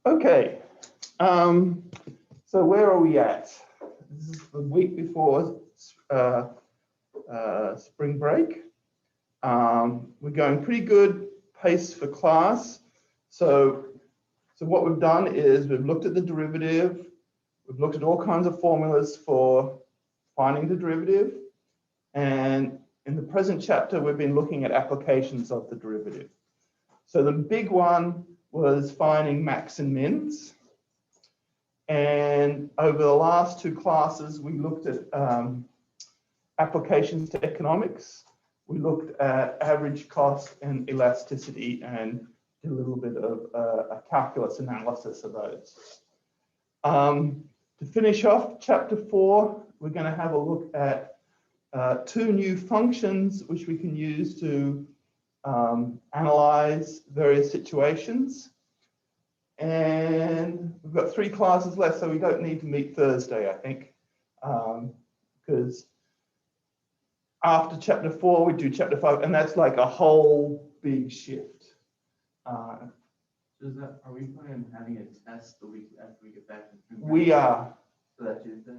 Okay, so where are we at? This is the week before spring break. We're going pretty good pace for class. So what we've done is we've looked at the derivative. We've looked at all kinds of formulas for finding the derivative. And in the present chapter, we've been looking at applications of the derivative. So the big one was finding max and mins. And over the last two classes, we looked at applications to economics. We looked at average cost and elasticity and did a little bit of a calculus analysis of those. To finish off chapter 4, we're going to have a look at two new functions which we can use to analyze various situations. And we've got 3 classes left, so we don't need to meet Thursday, I think, because after chapter 4, we do chapter 5, and that's like a whole big shift. Are we planning on having a test the week after we get back? We are. So that Tuesday?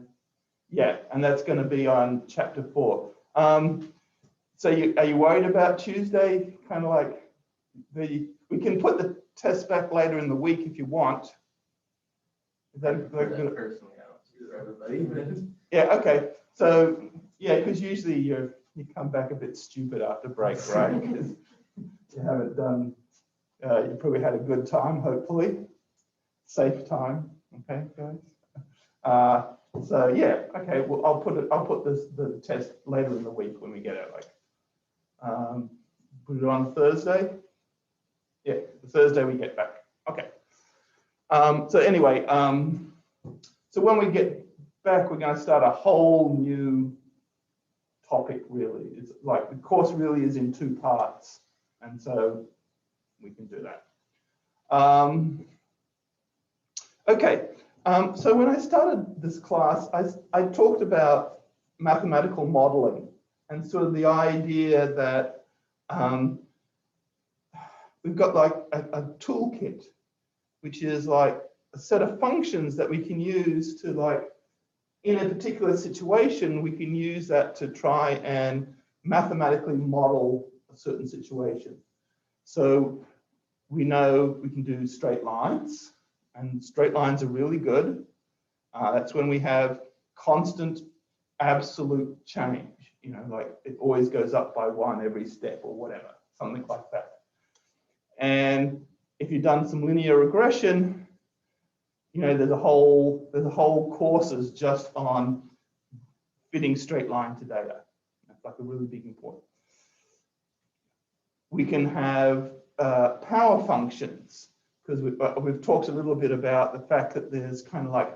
Yeah, and that's going to be on chapter 4. So are you worried about Tuesday? Kind of like we can put the test back later in the week if you want. Is that good? Personally, I don't see everybody. Yeah. Okay. So yeah, because usually you come back a bit stupid after break, right? Because you haven't done. You probably had a good time, hopefully, safe time. Okay, guys. So yeah, okay. Well, I'll put the test later in the week when we get it. Like, put it on Thursday. Yeah, the Thursday we get back. Okay. So anyway, so when we get back, we're going to start a whole new topic. Really, it's like the course really is in 2 parts, and so we can do that. Okay. So when I started this class, I talked about mathematical modeling and sort of the idea that we've got like a toolkit, which is like a set of functions that we can use to, like, in a particular situation, we can use that to try and mathematically model a certain situation. So we know we can do straight lines, and straight lines are really good. That's when we have constant absolute change, you know, like it always goes up by 1 every step or whatever, something like that. And if you've done some linear regression, you know, there's a whole courses just on fitting straight line to data. That's like a really big important. We can have power functions, because we've talked a little bit about the fact that there's kind of like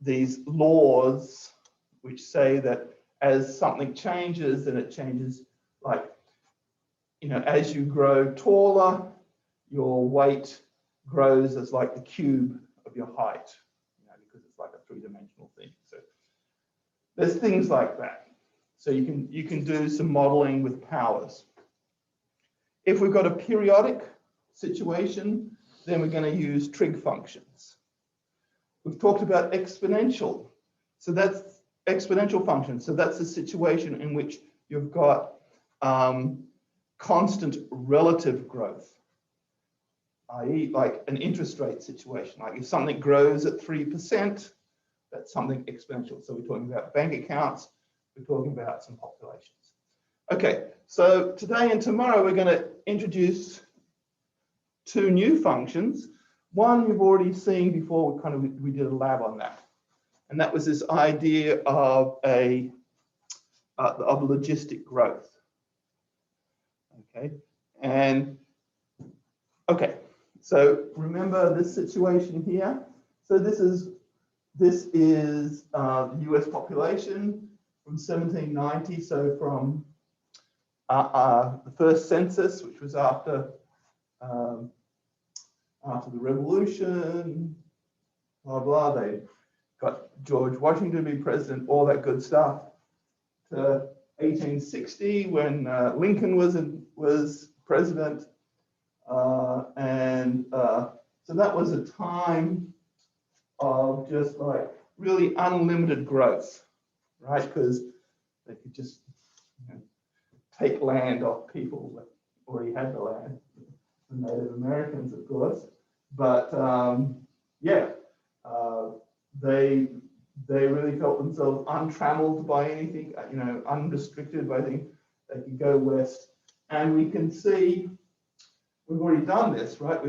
these laws which say that as something changes, then it changes, like, you know, as you grow taller, your weight grows as like the cube of your height, you know, because it's like a 3-dimensional thing. So there's things like that. So you can do some modeling with powers. If we've got a periodic situation, then we're going to use trig functions. We've talked about exponential. So that's exponential functions. So that's a situation in which you've got constant relative growth, i.e. like an interest rate situation. Like if something grows at 3%, that's something exponential. So we're talking about bank accounts, we're talking about some populations. Okay, so today and tomorrow we're going to introduce 2 new functions. One you've already seen before, we did a lab on that. And that was this idea of logistic growth. Okay, and okay, so remember this situation here. So this is the US population from 1790. So from the first census, which was after the Revolution, blah blah. They got George Washington to be president, all that good stuff, to 1860 when Lincoln was president, and So that was a time of just like really unlimited growth, right? Because they could just take land off people that already had the land, the Native Americans, of course. But yeah, they really felt themselves untrammeled by anything, unrestricted by anything. They could go west, and we can see we've already done this, right?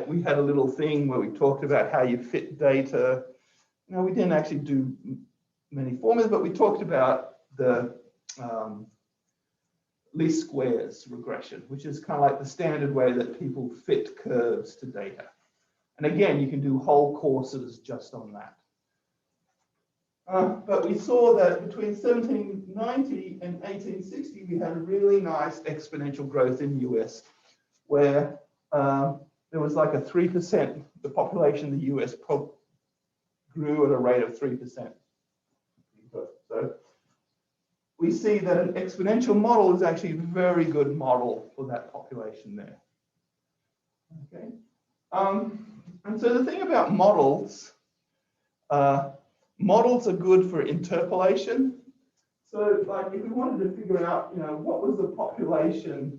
We had a little thing where we talked about how you fit data. We didn't actually do many formulas, but we talked about the least squares regression, which is kind of like the standard way that people fit curves to data. And again, you can do whole courses just on that. But we saw that between 1790 and 1860, we had a really nice exponential growth in the US, where there was like a 3%, the population in the US grew at a rate of 3%. So we see that an exponential model is actually a very good model for that population there. Okay. And so the thing about models, models are good for interpolation. So like if we wanted to figure out, what was the population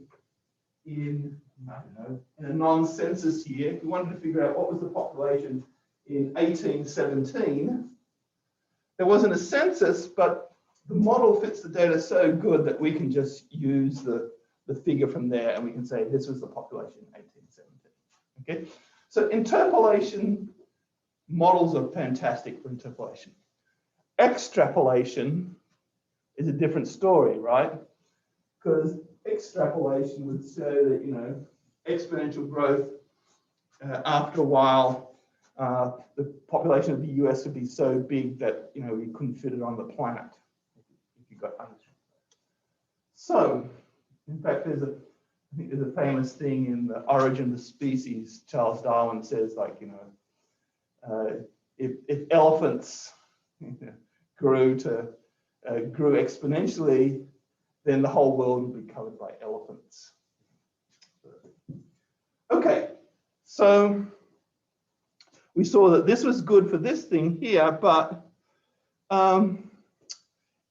in, I don't know, in a non-census year, if we wanted to figure out what was the population in 1817, there wasn't a census, but the model fits the data so good that we can just use the figure from there and we can say this was the population in 1817. Okay, so interpolation models are fantastic for interpolation. Extrapolation is a different story, right? Because extrapolation would show that exponential growth after a while. The population of the US would be so big that we couldn't fit it on the planet if you got under. So, in fact, I think there's a famous thing in The Origin of the Species. Charles Darwin says, like, if elephants grew exponentially, then the whole world would be covered by elephants. Okay, so we saw that this was good for this thing here, but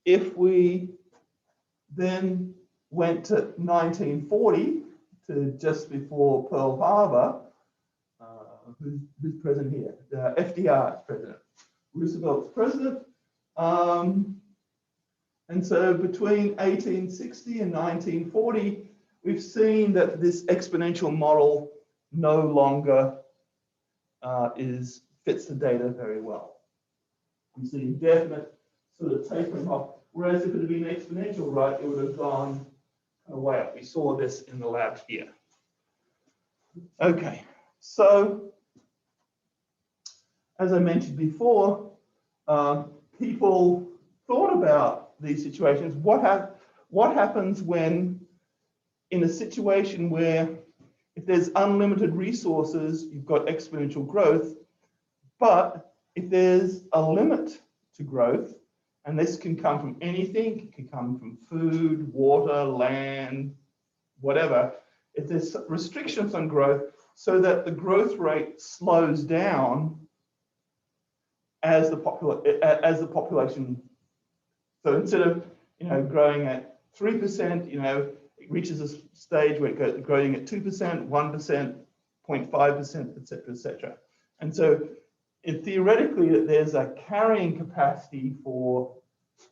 if we then went to 1940, to just before Pearl Harbor, who's president here? FDR is president. Roosevelt's president. And so between 1860 and 1940, we've seen that this exponential model no longer fits the data very well. We see definite sort of tapering off, whereas if it had been exponential, right, it would have gone way up. We saw this in the lab here. Okay, so as I mentioned before, people thought about these situations. What happens when in a situation where if there's unlimited resources, you've got exponential growth, but if there's a limit to growth, and this can come from anything, it can come from food, water, land, whatever, if there's restrictions on growth so that the growth rate slows down as the population, so instead of growing at 3%, it reaches a stage where it goes growing at 2%, 1%, 0.5%, et cetera, et cetera. And so theoretically that there's a carrying capacity for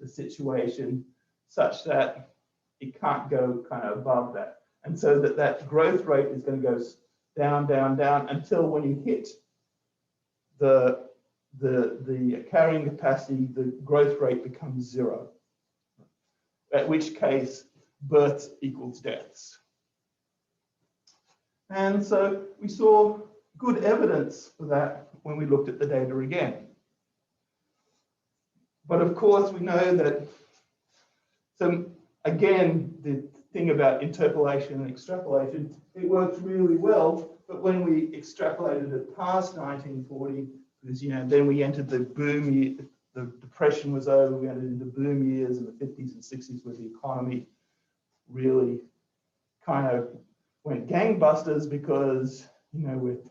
the situation such that it can't go kind of above that. And so that growth rate is going to go down, down, down until when you hit the carrying capacity, the growth rate becomes 0. At which case, births equals deaths. And so we saw good evidence for that when we looked at the data again. But of course, we know that, so again, the thing about interpolation and extrapolation, it works really well, but when we extrapolated it past 1940, because then we entered the boom year, the depression was over, we entered into boom years in the 50s and 60s where the economy really kind of went gangbusters because with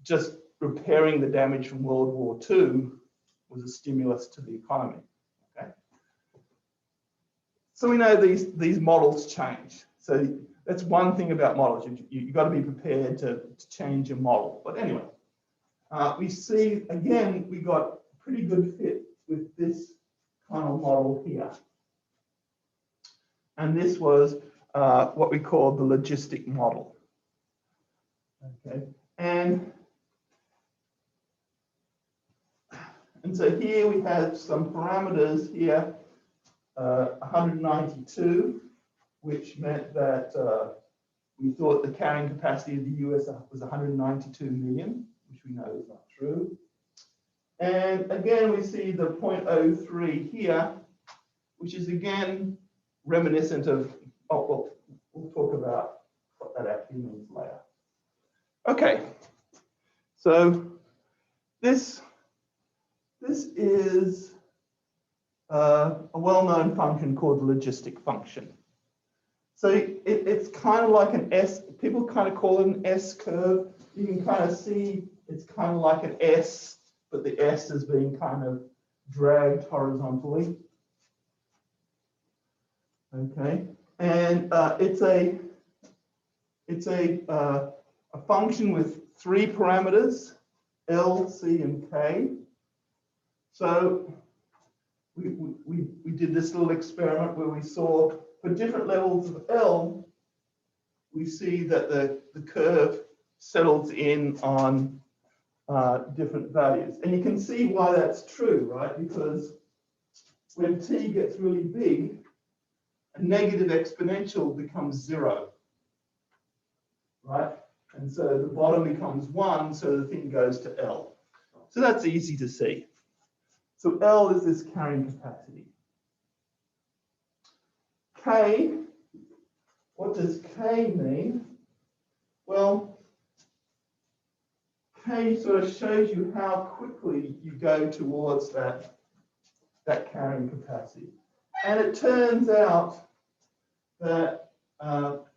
just repairing the damage from World War II was a stimulus to the economy. Okay. So we know these models change. So that's one thing about models. You've got to be prepared to change your model. But anyway, we see, again, we got a pretty good fit with this kind of model here. And this was what we call the logistic model. Okay, and so here we have some parameters here, 192, which meant that we thought the carrying capacity of the US was 192 million, which we know is not true. And again, we see the 0.03 here, which is again reminiscent of, oh, we'll talk about what that actually means later. Okay, so this is a well-known function called the logistic function. So it's kind of like an S, people kind of call it an S curve. You can kind of see it's kind of like an S, but the S is being kind of dragged horizontally. Okay, and it's a function with 3 parameters, L, C, and K. So we did this little experiment where we saw for different levels of L, we see that the curve settles in on different values. And you can see why that's true, right? Because when t gets really big, a negative exponential becomes 0, right? And so the bottom becomes 1, so the thing goes to L. So that's easy to see. So L is this carrying capacity. K, what does K mean? Well, K sort of shows you how quickly you go towards that carrying capacity. And it turns out that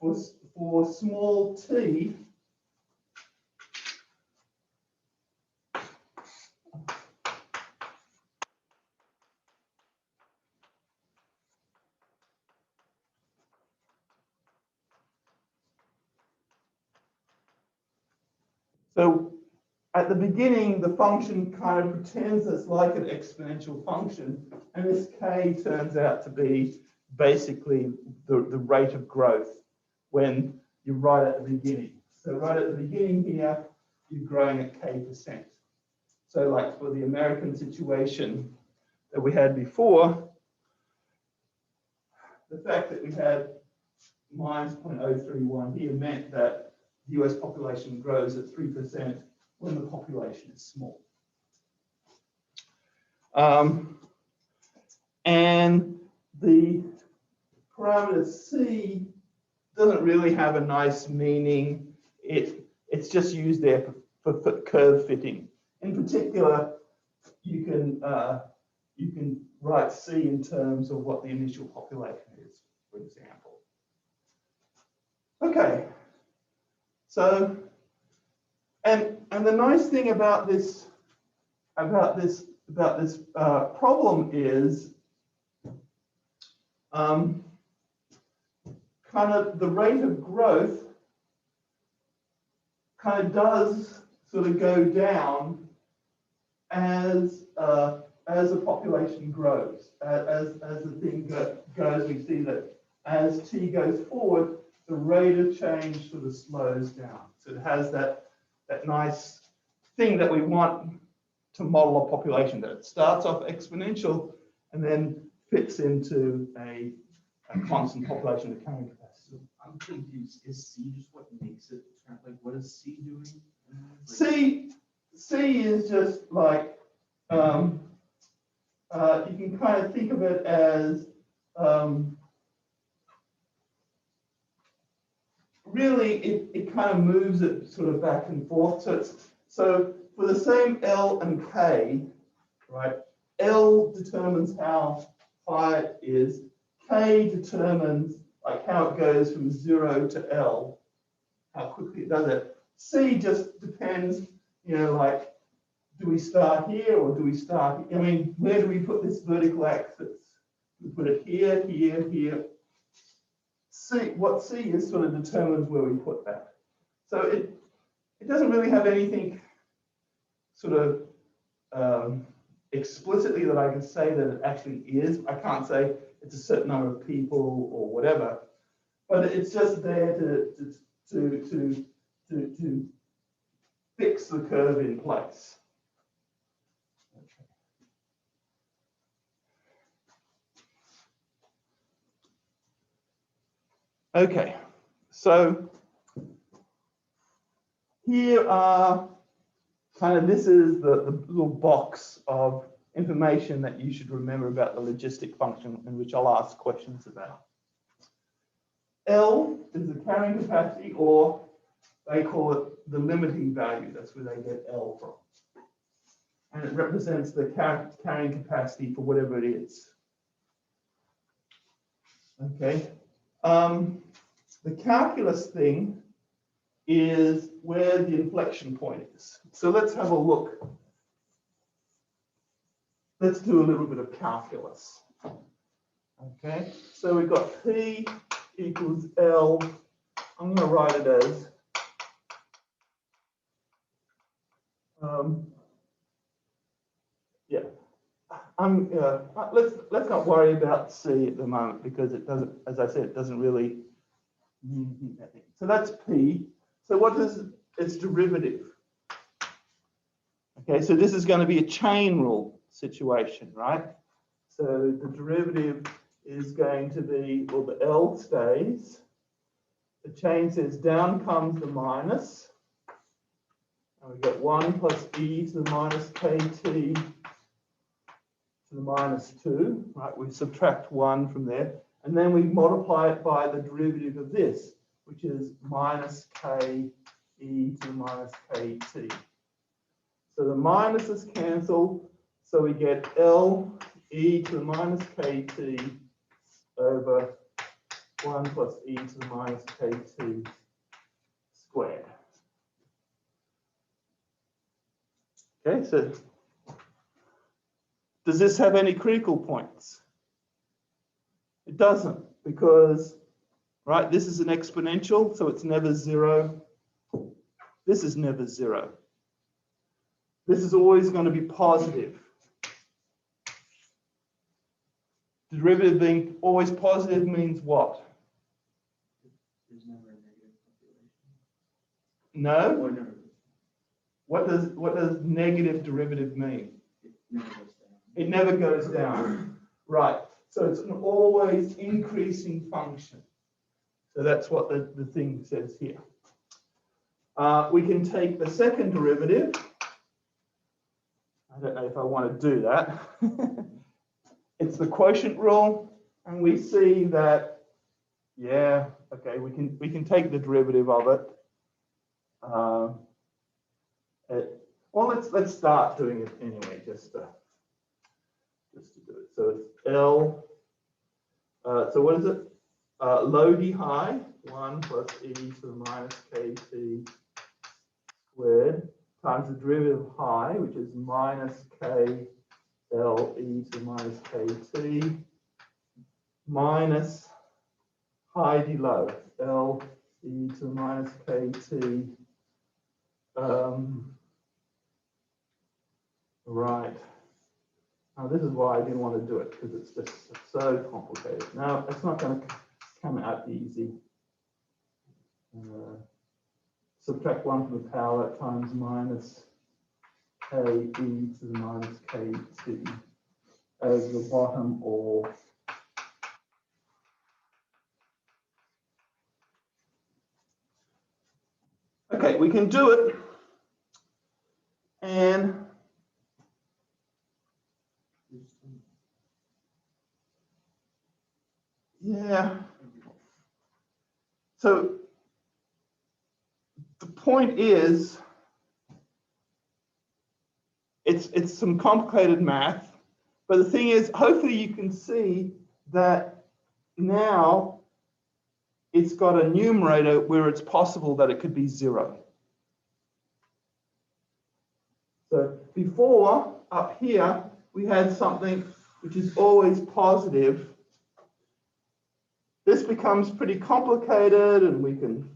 for small t, so at the beginning, the function kind of pretends it's like an exponential function, and this k turns out to be basically the rate of growth when you're right at the beginning. So right at the beginning here, you're growing at k%. So like for the American situation that we had before, the fact that we had minus 0.031 here meant that the US population grows at 3% when the population is small. And the parameter C doesn't really have a nice meaning. It's just used there for curve fitting. In particular, you can write C in terms of what the initial population is, for example. Okay, so and the nice thing about this problem is kind of the rate of growth kind of does sort of go down as the population grows. As the thing goes, we see that as t goes forward, the rate of change sort of slows down. So it has that nice thing that we want to model a population, that it starts off exponential and then fits into a constant population of carrying capacity. I'm confused. Is C just what makes it? Like, what is C doing? C is just like you can kind of think of it as really it kind of moves it sort of back and forth. So for the same L and K, right? L determines how high it is. K determines like how it goes from 0 to L, how quickly it does it. C just depends, you know, like, do we start here or do we start, I mean, where do we put this vertical axis? We put it here, here, here. What C is sort of determines where we put that. So it doesn't really have anything sort of explicitly that I can say that it actually is. I can't say it's a certain number of people or whatever, but it's just there to fix the curve in place. Okay, so here are kind of, this is the little box of information that you should remember about the logistic function, in which I'll ask questions about. L is the carrying capacity, or they call it the limiting value. That's where they get L from. And it represents the carrying capacity for whatever it is. Okay. The calculus thing is where the inflection point is. So let's have a look. Let's do a little bit of calculus. Okay, so we've got P equals L. I'm going to write it as yeah. Let's not worry about C at the moment, because it doesn't, as I said, it doesn't really mean anything. So that's P. So what is its derivative? Okay, so this is going to be a chain rule situation, right? So the derivative is going to be, well, the L stays. The chain says down comes the minus. And we get 1 plus e to the minus kt to the minus 2, right? We subtract 1 from there, and then we multiply it by the derivative of this, which is minus k e to the minus kt. So the minuses cancel, so we get L e to the minus kt over 1 plus e to the minus kt squared. Okay, so does this have any critical points? It doesn't, because, right, this is an exponential, so it's never 0. This is never 0. This is always going to be positive. The derivative being always positive means what? There's never a negative population. No? Or never. What does negative derivative mean? It never goes down. It never goes down. Right. So it's an always increasing function. So that's what the thing says here. We can take the second derivative. I don't know if I want to do that. It's the quotient rule, and we see that, yeah, okay, we can take the derivative of it. Well, let's start doing it anyway, just to do it. So it's L. So what is it? Low d high, 1 plus e to the minus kt squared times the derivative of high, which is minus k L e to the minus kt minus high d low, L e to the minus kt. Right. Now this is why I didn't want to do it, because it's just so complicated. Now it's not going to come out easy. Subtract 1 from the power times minus k e to the minus kt as the bottom, or okay, we can do it. And yeah. So the point is, it's some complicated math, but the thing is, hopefully you can see that now it's got a numerator where it's possible that it could be 0. So before, up here, we had something which is always positive. This becomes pretty complicated, and we can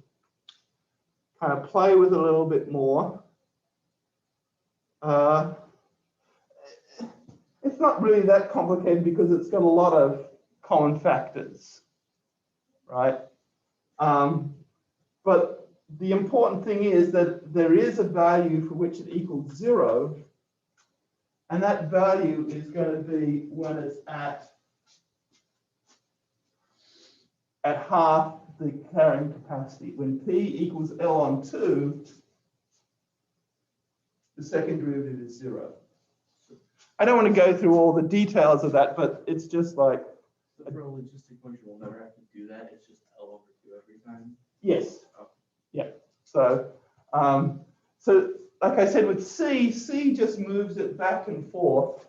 kind of play with it a little bit more. It's not really that complicated because it's got a lot of common factors, right? But the important thing is that there is a value for which it equals 0, and that value is going to be when it's at half the carrying capacity. When P equals L on 2, the second derivative is 0. I don't want to go through all the details of that, but it's just like... So for a logistic function, we'll never have to do that. It's just L over 2 every time? Yes. Oh. Yeah. So, so like I said with C just moves it back and forth,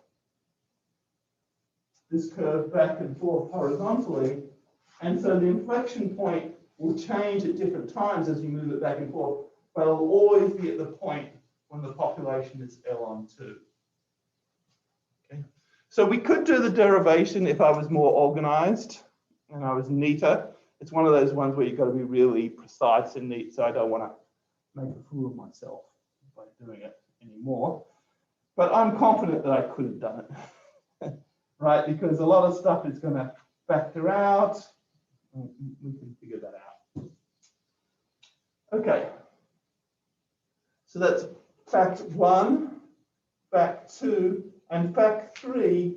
this curve back and forth horizontally. And so the inflection point will change at different times as you move it back and forth, but it'll always be at the point when the population is L on 2. Okay. So we could do the derivation if I was more organized and I was neater. It's one of those ones where you've got to be really precise and neat, so I don't want to make a fool of myself by doing it anymore. But I'm confident that I could have done it, right? Because a lot of stuff is going to factor out. We can figure that out. Okay. So that's fact 1, fact 2, and fact 3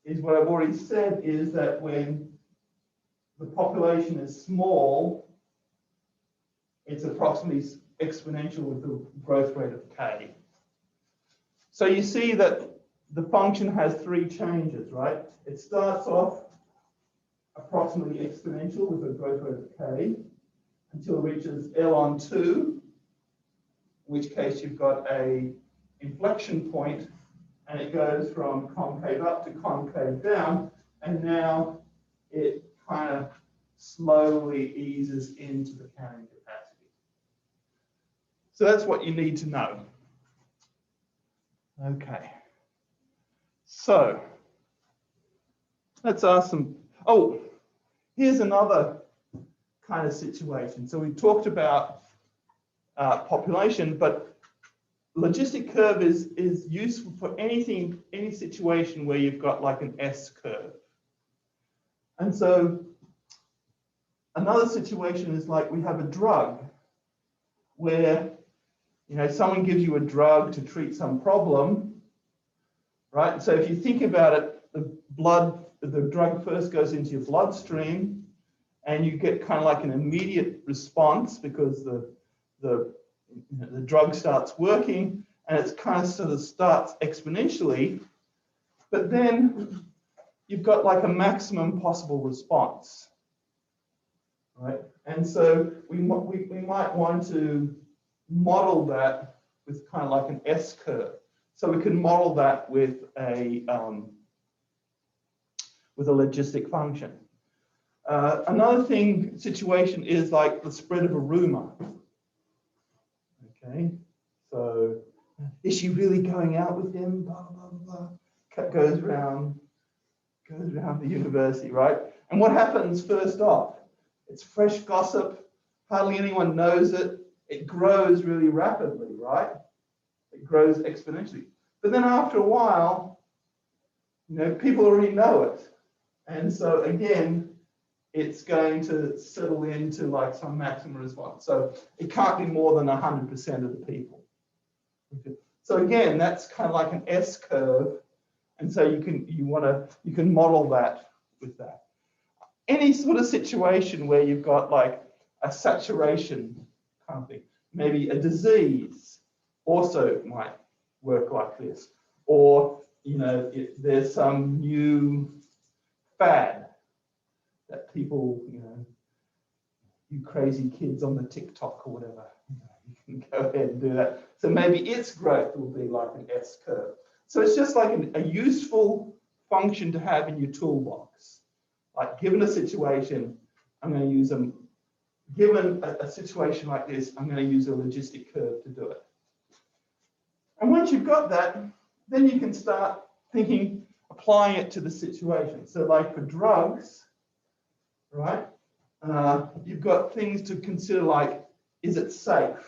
is what I've already said, is that when the population is small, it's approximately exponential with the growth rate of k. So you see that the function has 3 changes, right? It starts off approximately exponential with a growth rate of k until it reaches L on 2, in which case you've got a inflection point, and it goes from concave up to concave down, and now it kind of slowly eases into the carrying capacity. So that's what you need to know. Okay. So let's ask some, oh, here's another kind of situation. So we talked about population, but logistic curve is useful for anything, any situation where you've got like an S curve. And so another situation is like we have a drug where, you know, someone gives you a drug to treat some problem, right? So if you think about it, the drug first goes into your bloodstream, and you get kind of like an immediate response because the drug starts working, and it's kind of sort of starts exponentially, but then you've got like a maximum possible response, right? And so we might want to model that with kind of like an S curve. So we can model that with a logistic function. Another situation is like the spread of a rumor. Okay, so is she really going out with him? Blah blah blah blah. Goes around the university, right? And what happens first off? It's fresh gossip. Hardly anyone knows it. It grows really rapidly, right? It grows exponentially. But then after a while, you know, people already know it. And so again, it's going to settle into like some maximum response. So it can't be more than 100% of the people. Okay. So again, that's kind of like an S curve. And so you can model that with that. Any sort of situation where you've got like a saturation kind of thing, maybe a disease also might work like this. Or, you know, there's some new fad that people, you know, you crazy kids on the TikTok or whatever, you can go ahead and do that. So maybe its growth will be like an S curve. So it's just like a useful function to have in your toolbox. Like given a situation, I'm going to use them. Given a situation like this, I'm going to use a logistic curve to do it. And once you've got that, then you can start thinking, applying it to the situation. So like for drugs, right? You've got things to consider like, is it safe?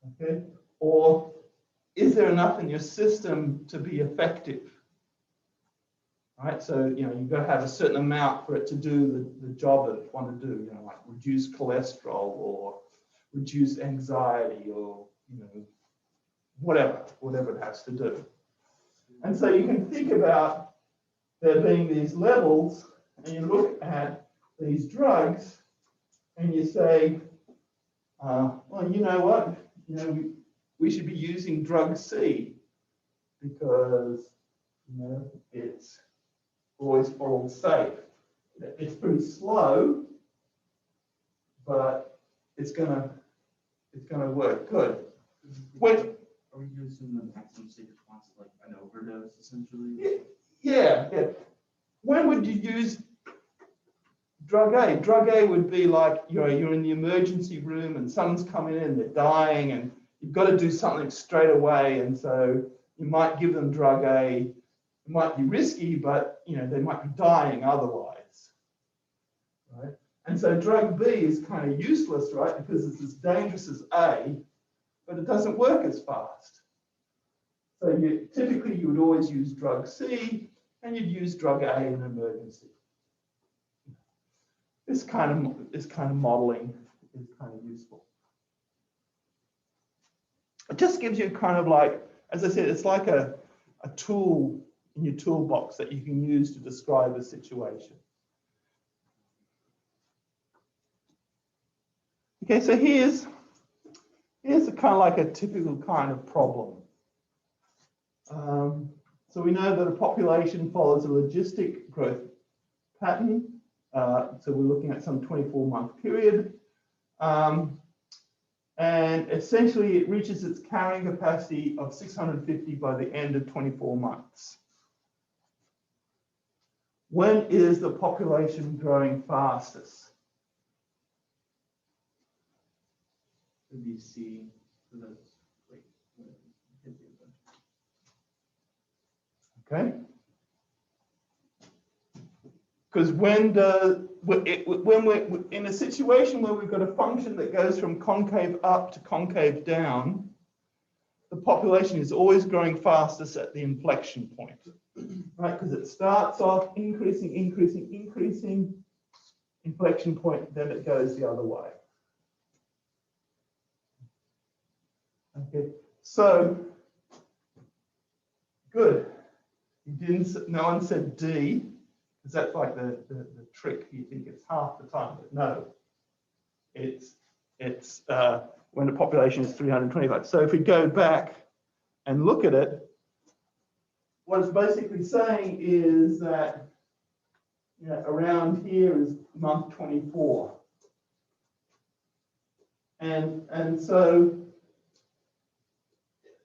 Okay, or is there enough in your system to be effective? Right, so you've got to have a certain amount for it to do the job that it want to do. Like reduce cholesterol or reduce anxiety or whatever it has to do. And so you can think about there being these levels, and you look at these drugs, and you say, well, you know what? We should be using drug C because it's always falls safe. It's pretty slow, but it's gonna work good. Are we using the maximum safe response like an overdose essentially? Yeah. When would you use drug A? Drug A would be like you're in the emergency room and someone's coming in, they're dying, and you've got to do something straight away, and so you might give them drug A. It might be risky, but they might be dying otherwise, right? And so drug B is kind of useless, right? Because it's as dangerous as A, but it doesn't work as fast. So typically you would always use drug C, and you'd use drug A in an emergency. This kind of modeling is kind of useful. It just gives you kind of like, as I said, it's like a tool in your toolbox that you can use to describe a situation. Okay, so here's a kind of like a typical kind of problem. So we know that a population follows a logistic growth pattern. So we're looking at some 24-month period. And essentially it reaches its carrying capacity of 650 by the end of 24 months. When is the population growing fastest? Would be C. Okay. Because when we're in a situation where we've got a function that goes from concave up to concave down, the population is always growing fastest at the inflection point, right? Because it starts off increasing, inflection point, then it goes the other way. Okay, so good. No one said D, because that's like the trick. You think it's half the time, but no, it's when the population is 325. So if we go back and look at it, what it's basically saying is that around here is month 24, and so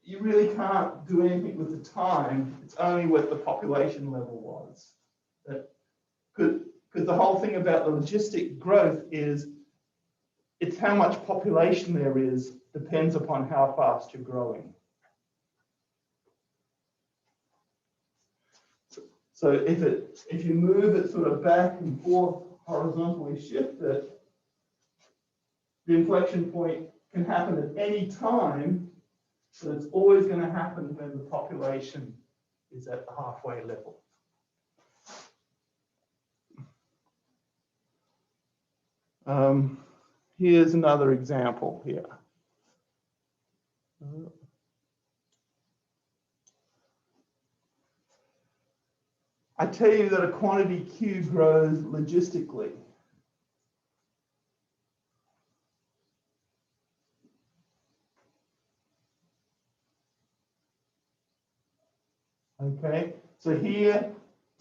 you really can't do anything with the time. It's only what the population level was. Because the whole thing about the logistic growth is it's how much population there is depends upon how fast you're growing. So if you move it sort of back and forth, horizontally shift it, the inflection point can happen at any time. So it's always going to happen when the population is at the halfway level. Here's another example here. I tell you that a quantity Q grows logistically. Okay, so here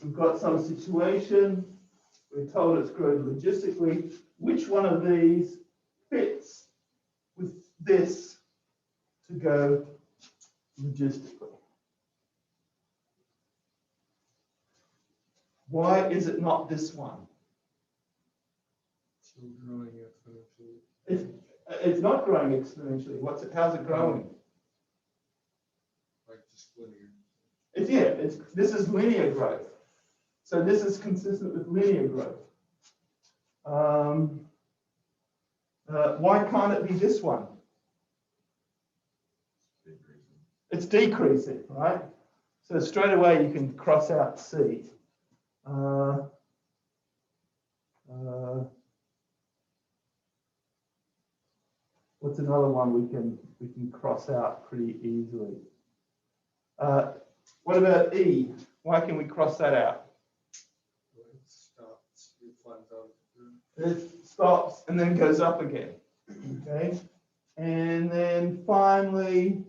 we've got some situation. We're told it's growing logistically. Which one of these fits with this to go logistically? Why is it not this one? Still growing exponentially. It's not growing exponentially. How's it growing? just linear. This is linear growth. So this is consistent with linear growth. Why can't it be this one? It's decreasing, right? So straight away you can cross out C. What's another one we can cross out pretty easily? What about E? Why can we cross that out? It stops, it flattens out. It stops and then goes up again. Okay, and then finally,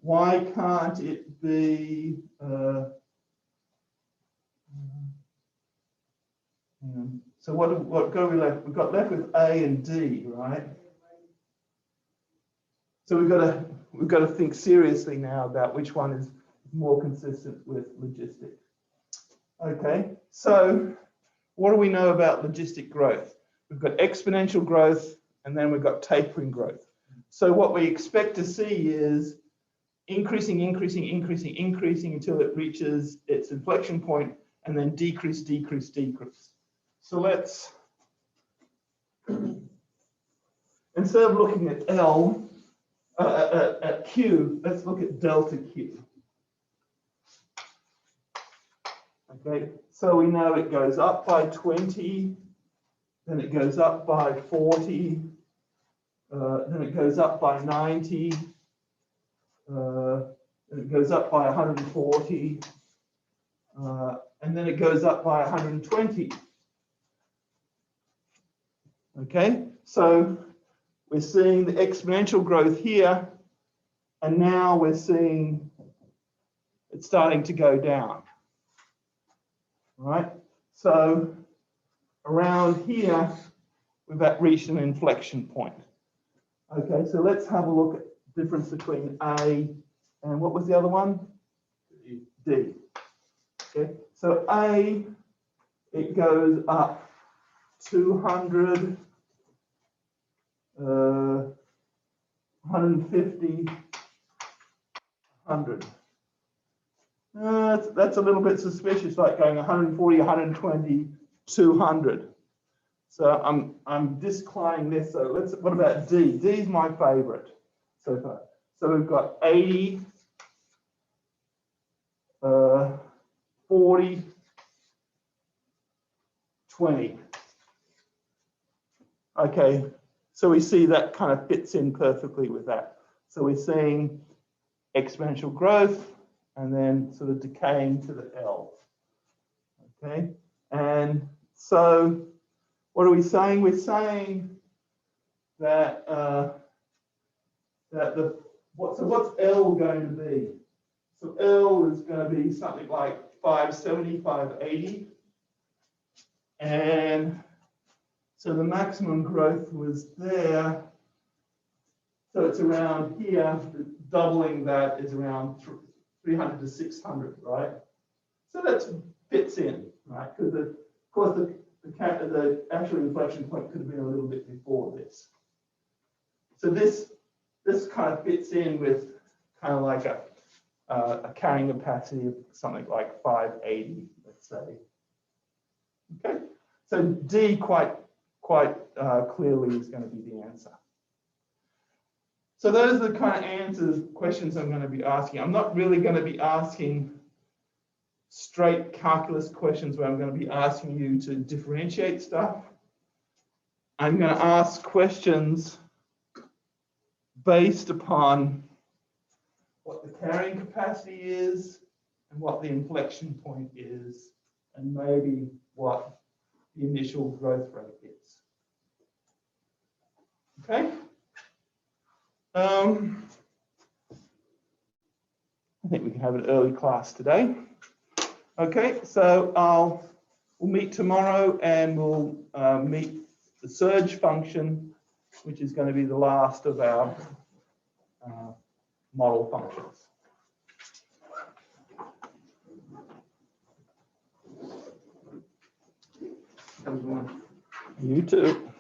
why can't it be? So what got we left? We got left with A and D, right? So we've got to think seriously now about which one is more consistent with logistic. Okay, so what do we know about logistic growth? We've got exponential growth, and then we've got tapering growth. So what we expect to see is increasing until it reaches its inflection point, and then decrease. So let's, instead of looking at at Q, let's look at delta Q. Okay, so we know it goes up by 20, then it goes up by 40, then it goes up by 90, then it goes up by 140, and then it goes up by 120. Okay, so we're seeing the exponential growth here, and now we're seeing it's starting to go down. Right, so around here, we've reached an inflection point. Okay, so let's have a look at the difference between A and what was the other one? D. Okay, so A, it goes up 200, 150, 100. That's a little bit suspicious, like going 140, 120, 200. So I'm disclaiming this. So what about D? D is my favorite so far. So we've got 80, 40, 20. Okay, so we see that kind of fits in perfectly with that. So we're seeing exponential growth and then sort of decaying to the L. Okay, and so what are we saying? We're saying that what's L going to be? So L is going to be something like 570, 580, and so the maximum growth was there. So it's around here. Doubling that is around 300 to 600, right? So that fits in, right? Because of course the actual inflection point could have been a little bit before this. So this kind of fits in with kind of like a carrying capacity of something like 580, let's say. Okay, so D quite clearly is going to be the answer. So those are the kind of questions I'm going to be asking. I'm not really going to be asking straight calculus questions where I'm going to be asking you to differentiate stuff. I'm going to ask questions based upon what the carrying capacity is and what the inflection point is, and maybe what the initial growth rate is. Okay? I think we can have an early class today. Okay, so we'll meet tomorrow and we'll meet the surge function, which is going to be the last of our model functions. You too.